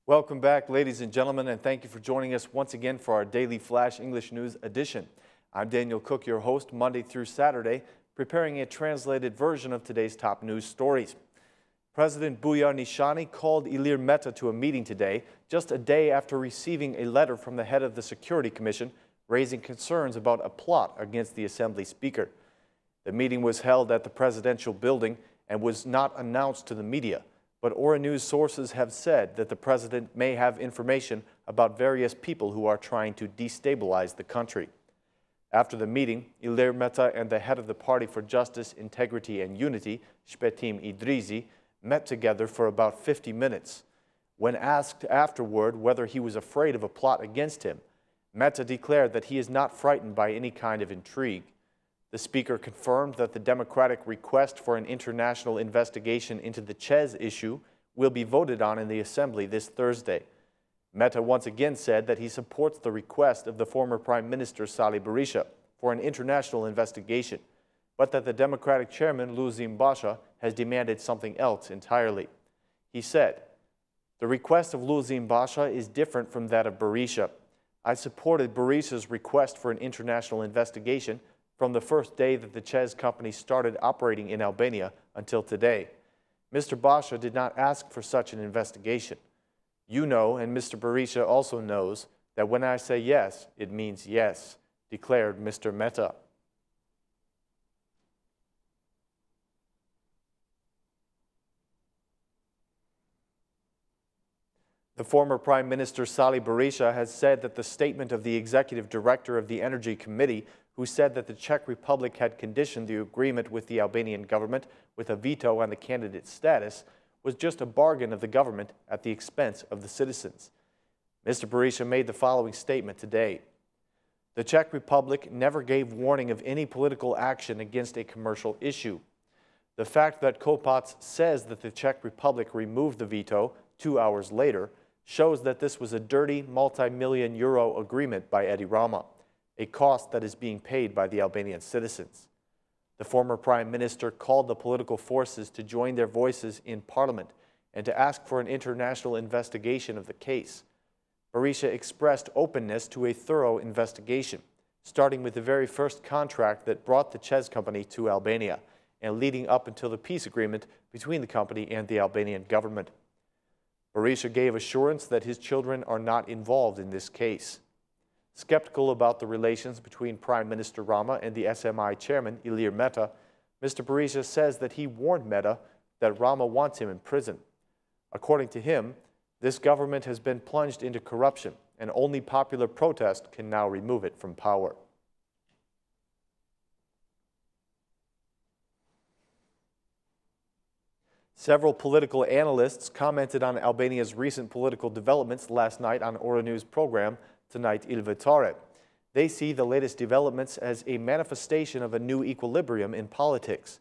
Welcome back, ladies and gentlemen, and thank you for joining us once again for our Daily Flash English News edition. I'm Daniel Cook, your host, Monday through Saturday, preparing a translated version of today's top news stories. President Buya Nishani called Ilir Mehta to a meeting today, just a day after receiving a letter from the head of the Security Commission raising concerns about a plot against the Assembly Speaker. The meeting was held at the presidential building and was not announced to the media. But Aura News sources have said that the president may have information about various people who are trying to destabilize the country. After the meeting, Ilir Mehta and the head of the Party for Justice, Integrity and Unity, Shpetim Idrizi, met together for about 50 minutes. When asked afterward whether he was afraid of a plot against him, Mehta declared that he is not frightened by any kind of intrigue. The speaker confirmed that the Democratic request for an international investigation into the Chez issue will be voted on in the Assembly this Thursday. Mehta once again said that he supports the request of the former Prime Minister Sali Berisha for an international investigation, but that the Democratic chairman Luzim Basha has demanded something else entirely. He said, "The request of Luzim Basha is different from that of Berisha. I supported Berisha's request for an international investigation from the first day that the Chez company started operating in Albania until today. Mr. Basha did not ask for such an investigation. You know, and Mr. Berisha also knows, that when I say yes, it means yes," declared Mr. Mehta. The former Prime Minister Sali Berisha has said that the statement of the executive director of the Energy Committee, who said that the Czech Republic had conditioned the agreement with the Albanian government with a veto on the candidate's status, was just a bargain of the government at the expense of the citizens. Mr. Berisha made the following statement today. "The Czech Republic never gave warning of any political action against a commercial issue. The fact that Kopacz says that the Czech Republic removed the veto 2 hours later shows that this was a dirty multi-million euro agreement by Edi Rama, a cost that is being paid by the Albanian citizens." The former prime minister called the political forces to join their voices in parliament and to ask for an international investigation of the case. Berisha expressed openness to a thorough investigation, starting with the very first contract that brought the Chez company to Albania and leading up until the peace agreement between the company and the Albanian government. Berisha gave assurance that his children are not involved in this case. Skeptical about the relations between Prime Minister Rama and the SMI chairman, Ilir Mehta, Mr. Berisha says that he warned Mehta that Rama wants him in prison. According to him, this government has been plunged into corruption, and only popular protest can now remove it from power. Several political analysts commented on Albania's recent political developments last night on Aura News program Tonight Il Vetare. They see the latest developments as a manifestation of a new equilibrium in politics.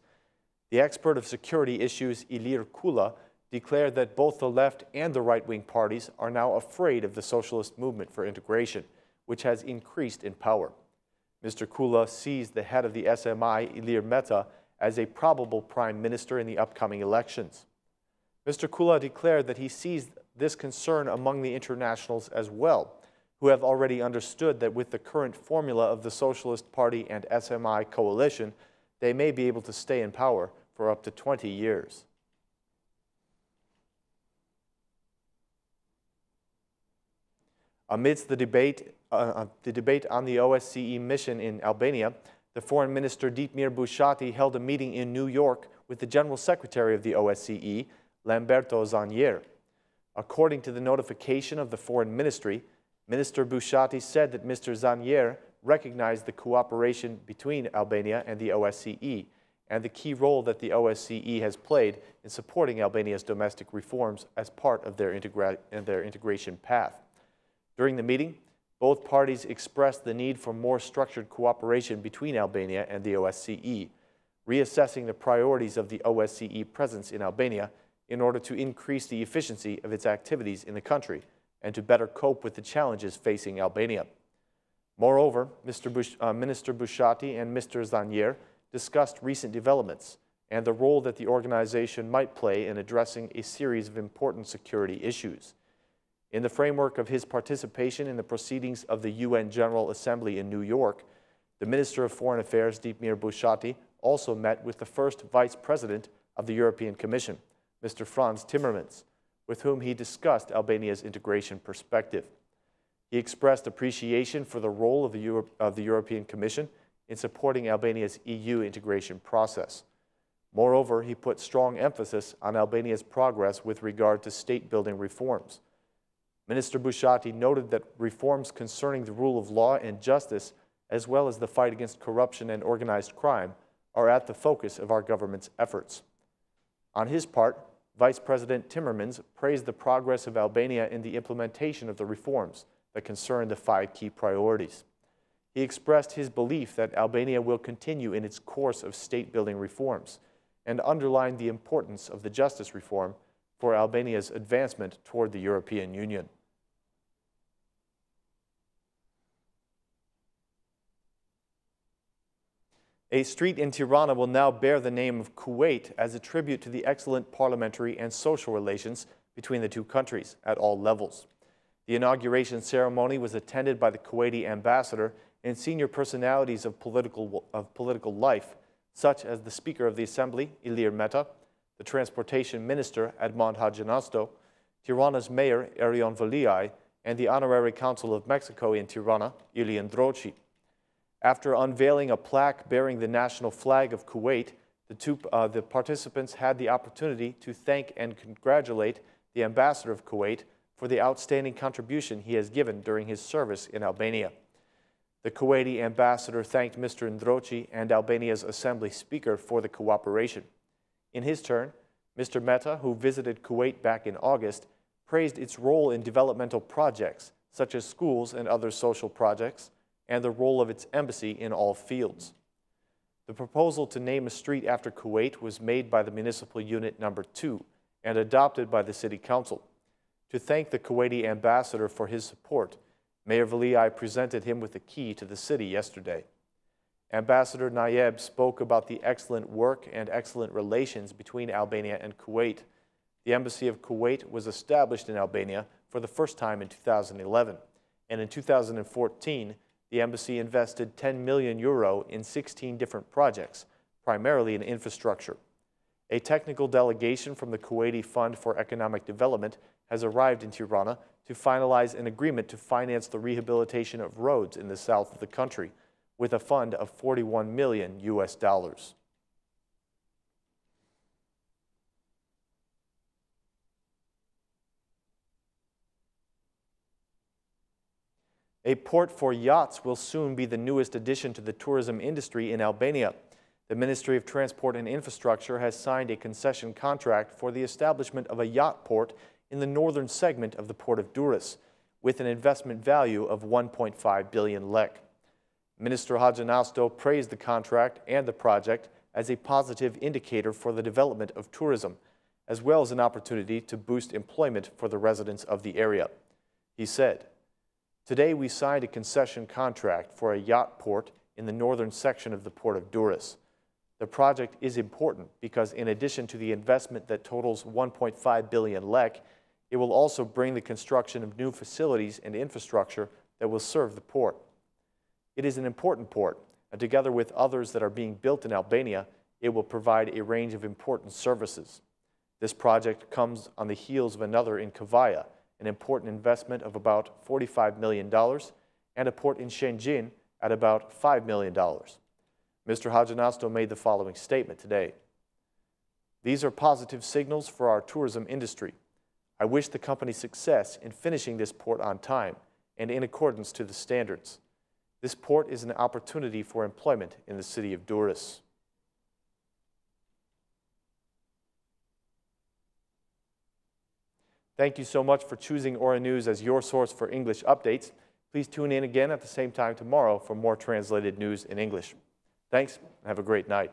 The expert of security issues Ilir Kula declared that both the left and the right-wing parties are now afraid of the socialist movement for integration, which has increased in power. Mr. Kula sees the head of the SMI, Ilir Mehta, as a probable prime minister in the upcoming elections. Mr. Kula declared that he sees this concern among the internationals as well, who have already understood that with the current formula of the Socialist Party and SMI coalition, they may be able to stay in power for up to 20 years. Amidst the debate on the OSCE mission in Albania, the Foreign Minister Ditmir Bushati held a meeting in New York with the General Secretary of the OSCE, Lamberto Zanier. According to the notification of the Foreign Ministry, Minister Bushati said that Mr. Zanier recognized the cooperation between Albania and the OSCE and the key role that the OSCE has played in supporting Albania's domestic reforms as part of their integration path. During the meeting, both parties expressed the need for more structured cooperation between Albania and the OSCE, reassessing the priorities of the OSCE presence in Albania in order to increase the efficiency of its activities in the country and to better cope with the challenges facing Albania. Moreover, Minister Bushati and Mr. Zanier discussed recent developments and the role that the organization might play in addressing a series of important security issues. In the framework of his participation in the proceedings of the UN General Assembly in New York, the Minister of Foreign Affairs, Dietmar Buschati, also met with the first Vice President of the European Commission, Mr. Frans Timmermans, with whom he discussed Albania's integration perspective. He expressed appreciation for the role of the European Commission in supporting Albania's EU integration process. Moreover, he put strong emphasis on Albania's progress with regard to state-building reforms. Minister Buschati noted that reforms concerning the rule of law and justice, as well as the fight against corruption and organized crime, are at the focus of our government's efforts. On his part, Vice President Timmermans praised the progress of Albania in the implementation of the reforms that concern the 5 key priorities. He expressed his belief that Albania will continue in its course of state-building reforms and underlined the importance of the justice reform for Albania's advancement toward the European Union. A street in Tirana will now bear the name of Kuwait as a tribute to the excellent parliamentary and social relations between the two countries at all levels. The inauguration ceremony was attended by the Kuwaiti ambassador and senior personalities of political life, such as the Speaker of the Assembly, Ilir Meta, the Transportation Minister, Edmond Hajanasto, Tirana's Mayor, Erion Valiai, and the Honorary Consul of Mexico in Tirana, Ilian Droci. After unveiling a plaque bearing the national flag of Kuwait, the participants had the opportunity to thank and congratulate the ambassador of Kuwait for the outstanding contribution he has given during his service in Albania. The Kuwaiti ambassador thanked Mr. Ndroci and Albania's Assembly Speaker for the cooperation. In his turn, Mr. Meta, who visited Kuwait back in August, praised its role in developmental projects, such as schools and other social projects, and the role of its embassy in all fields. The proposal to name a street after Kuwait was made by the Municipal Unit No. 2 and adopted by the City Council. To thank the Kuwaiti ambassador for his support, Mayor Valiai presented him with the key to the city yesterday. Ambassador Nayeb spoke about the excellent work and excellent relations between Albania and Kuwait. The Embassy of Kuwait was established in Albania for the first time in 2011, and in 2014, the embassy invested €10 million in 16 different projects, primarily in infrastructure. A technical delegation from the Kuwaiti Fund for Economic Development has arrived in Tirana to finalize an agreement to finance the rehabilitation of roads in the south of the country, with a fund of $41 million. A port for yachts will soon be the newest addition to the tourism industry in Albania. The Ministry of Transport and Infrastructure has signed a concession contract for the establishment of a yacht port in the northern segment of the port of Durrës, with an investment value of 1.5 billion lek. Minister Hajanasto praised the contract and the project as a positive indicator for the development of tourism, as well as an opportunity to boost employment for the residents of the area. He said, "Today we signed a concession contract for a yacht port in the northern section of the port of Durrës. The project is important because in addition to the investment that totals 1.5 billion lek, it will also bring the construction of new facilities and infrastructure that will serve the port. It is an important port, and together with others that are being built in Albania, it will provide a range of important services. This project comes on the heels of another in Kavaya, an important investment of about $45 million, and a port in Shenzhen at about $5 million. Mr. Hajanasto made the following statement today. "These are positive signals for our tourism industry. I wish the company success in finishing this port on time and in accordance to the standards. This port is an opportunity for employment in the city of Durrës." Thank you so much for choosing Aura News as your source for English updates. Please tune in again at the same time tomorrow for more translated news in English. Thanks, and have a great night.